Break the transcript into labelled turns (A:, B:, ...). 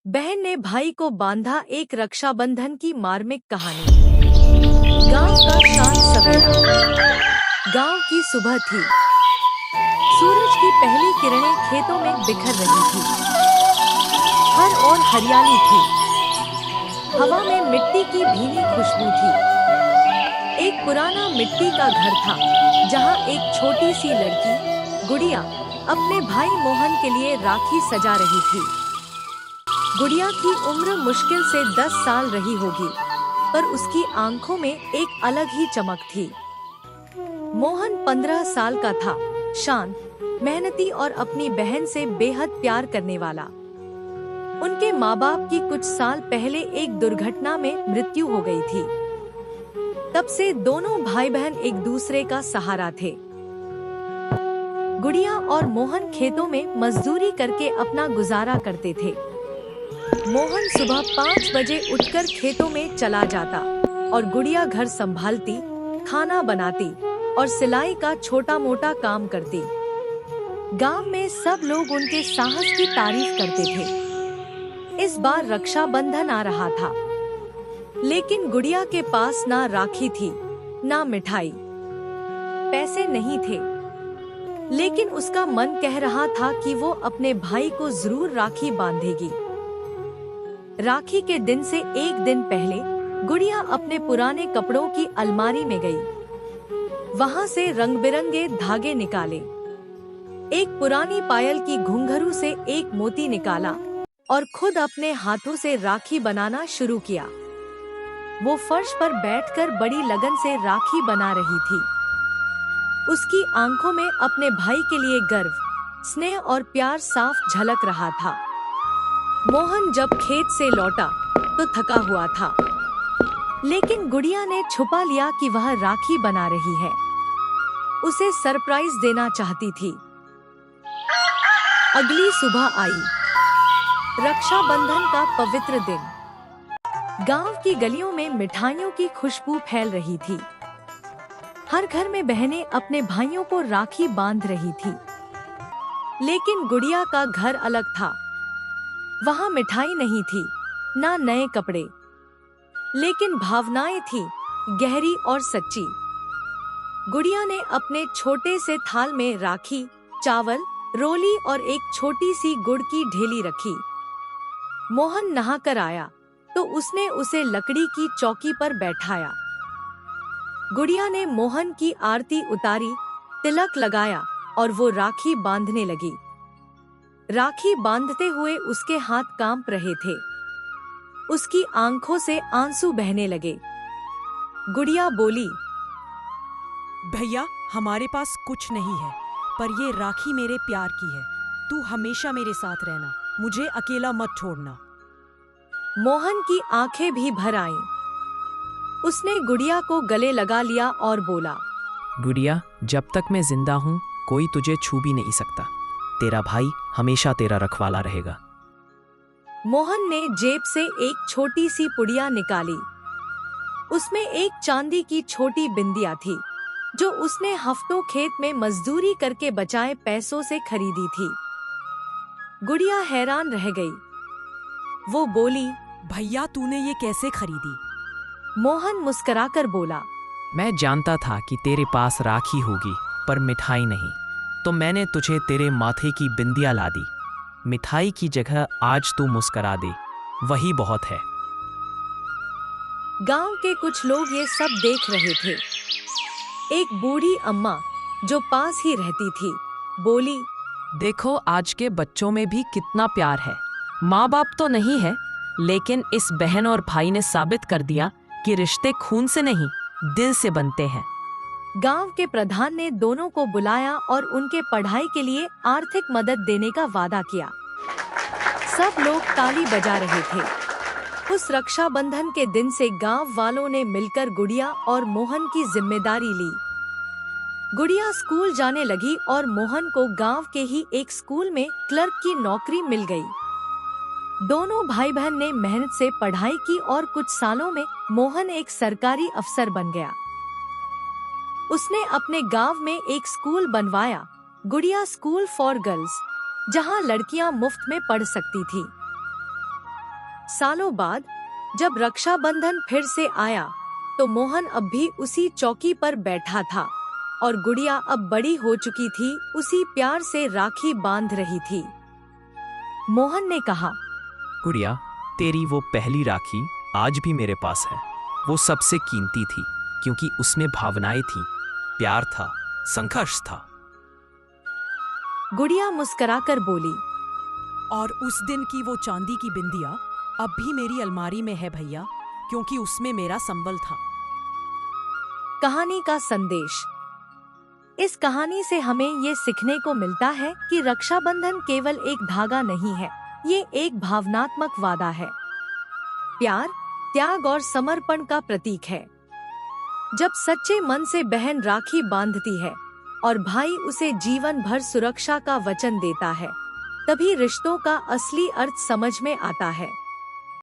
A: बहन ने भाई को बांधा, एक रक्षाबंधन की मार्मिक कहानी। गांव का शांत सवेरा। गांव की सुबह थी। सूरज की पहली किरणें खेतों में बिखर रही थी। हर ओर हरियाली थी। हवा में मिट्टी की भीनी खुशबू थी। एक पुराना मिट्टी का घर था, जहां एक छोटी सी लड़की गुड़िया अपने भाई मोहन के लिए राखी सजा रही थी। गुड़िया की उम्र मुश्किल से 10 साल रही होगी, पर उसकी आंखों में एक अलग ही चमक थी। मोहन 15 साल का था, शांत, मेहनती और अपनी बहन से बेहद प्यार करने वाला। उनके माँ बाप की कुछ साल पहले एक दुर्घटना में मृत्यु हो गई थी। तब से दोनों भाई बहन एक दूसरे का सहारा थे। गुड़िया और मोहन खेतों में मजदूरी करके अपना गुजारा करते थे। मोहन सुबह 5 बजे उठकर खेतों में चला जाता और गुड़िया घर संभालती, खाना बनाती और सिलाई का छोटा मोटा काम करती। गांव में सब लोग उनके साहस की तारीफ करते थे। इस बार रक्षाबंधन आ रहा था, लेकिन गुड़िया के पास ना राखी थी, ना मिठाई, पैसे नहीं थे। लेकिन उसका मन कह रहा था कि वो अपने भाई को जरूर राखी बांधेगी। राखी के दिन से एक दिन पहले गुड़िया अपने पुराने कपड़ों की अलमारी में गई। वहां से रंग बिरंगे धागे निकाले। एक पुरानी पायल की घुंघरू से एक मोती निकाला और खुद अपने हाथों से राखी बनाना शुरू किया। वो फर्श पर बैठकर बड़ी लगन से राखी बना रही थी। उसकी आंखों में अपने भाई के लिए गर्व, स्नेह और प्यार साफ झलक रहा था। मोहन जब खेत से लौटा तो थका हुआ था, लेकिन गुड़िया ने छुपा लिया कि वह राखी बना रही है। उसे सरप्राइज देना चाहती थी। अगली सुबह आई, रक्षाबंधन का पवित्र दिन। गांव की गलियों में मिठाइयों की खुशबू फैल रही थी। हर घर में बहनें अपने भाइयों को राखी बांध रही थी। लेकिन गुड़िया का घर अलग था। वहां मिठाई नहीं थी, ना नए कपड़े, लेकिन भावनाएं थी, गहरी और सच्ची। गुड़िया ने अपने छोटे से थाल में राखी, चावल, रोली और एक छोटी सी गुड़ की ढेली रखी। मोहन नहाकर आया तो उसने उसे लकड़ी की चौकी पर बैठाया। गुड़िया ने मोहन की आरती उतारी, तिलक लगाया और वो राखी बांधने लगी। राखी बांधते हुए उसके हाथ कांप रहे थे। उसकी आंखों से आंसू बहने लगे। गुड़िया बोली,
B: भैया, हमारे पास कुछ नहीं है, पर ये राखी मेरे प्यार की है। तू हमेशा मेरे साथ रहना, मुझे अकेला मत छोड़ना।
A: मोहन की आंखें भी भर आईं। उसने गुड़िया को गले लगा लिया और बोला,
C: गुड़िया, जब तक मैं जिंदा हूँ कोई तुझे छू भी नहीं सकता। तेरा भाई हमेशा तेरा रखवाला रहेगा।
A: मोहन ने जेब से एक छोटी सी पुड़िया निकाली। उसमें एक चांदी की छोटी बिंदिया थी, जो उसने हफ्तों खेत में मजदूरी करके बचाए पैसों से खरीदी थी। गुड़िया हैरान रह गई। वो बोली,
B: भैया, तूने ये कैसे खरीदी?
A: मोहन मुस्कुराकर बोला,
C: मैं जानता था कि तेरे पास राखी होगी, पर मिठाई नहीं, तो मैंने तुझे तेरे माथे की बिंदिया ला दी। मिठाई की जगह आज तू मुस्कुरा दे, वही बहुत है।
A: गांव के कुछ लोग ये सब देख रहे थे। एक बूढ़ी अम्मा जो पास ही रहती थी, बोली,
D: देखो, आज के बच्चों में भी कितना प्यार है। माँ बाप तो नहीं है, लेकिन इस बहन और भाई ने साबित कर दिया कि रिश्ते खून से नहीं, दिल से बनते हैं।
A: गांव के प्रधान ने दोनों को बुलाया और उनके पढ़ाई के लिए आर्थिक मदद देने का वादा किया। सब लोग ताली बजा रहे थे। उस रक्षाबंधन के दिन से गांव वालों ने मिलकर गुड़िया और मोहन की जिम्मेदारी ली। गुड़िया स्कूल जाने लगी और मोहन को गांव के ही एक स्कूल में क्लर्क की नौकरी मिल गई। दोनों भाई बहन ने मेहनत से पढ़ाई की और कुछ सालों में मोहन एक सरकारी अफसर बन गया। उसने अपने गांव में एक स्कूल बनवाया, गुड़िया स्कूल फॉर गर्ल्स, जहां लड़कियां मुफ्त में पढ़ सकती थी। सालों बाद जब रक्षाबंधन फिर से आया तो मोहन अब भी उसी चौकी पर बैठा था और गुड़िया अब बड़ी हो चुकी थी, उसी प्यार से राखी बांध रही थी। मोहन ने कहा,
C: गुड़िया, तेरी वो पहली राखी आज भी मेरे पास है। वो सबसे कीमती थी क्योंकि उसमें भावनाएं थी, प्यार था, संघर्ष था।
A: गुड़िया मुस्कुराकर बोली,
B: और उस दिन की वो चांदी की बिंदिया अब भी मेरी अलमारी में है भैया, क्योंकि उसमें मेरा संबल था।
A: कहानी का संदेश। इस कहानी से हमें ये सीखने को मिलता है कि रक्षाबंधन केवल एक धागा नहीं है, ये एक भावनात्मक वादा है, प्यार, त्याग और समर्पण का प्रतीक है। जब सच्चे मन से बहन राखी बांधती है और भाई उसे जीवन भर सुरक्षा का वचन देता है, तभी रिश्तों का असली अर्थ समझ में आता है।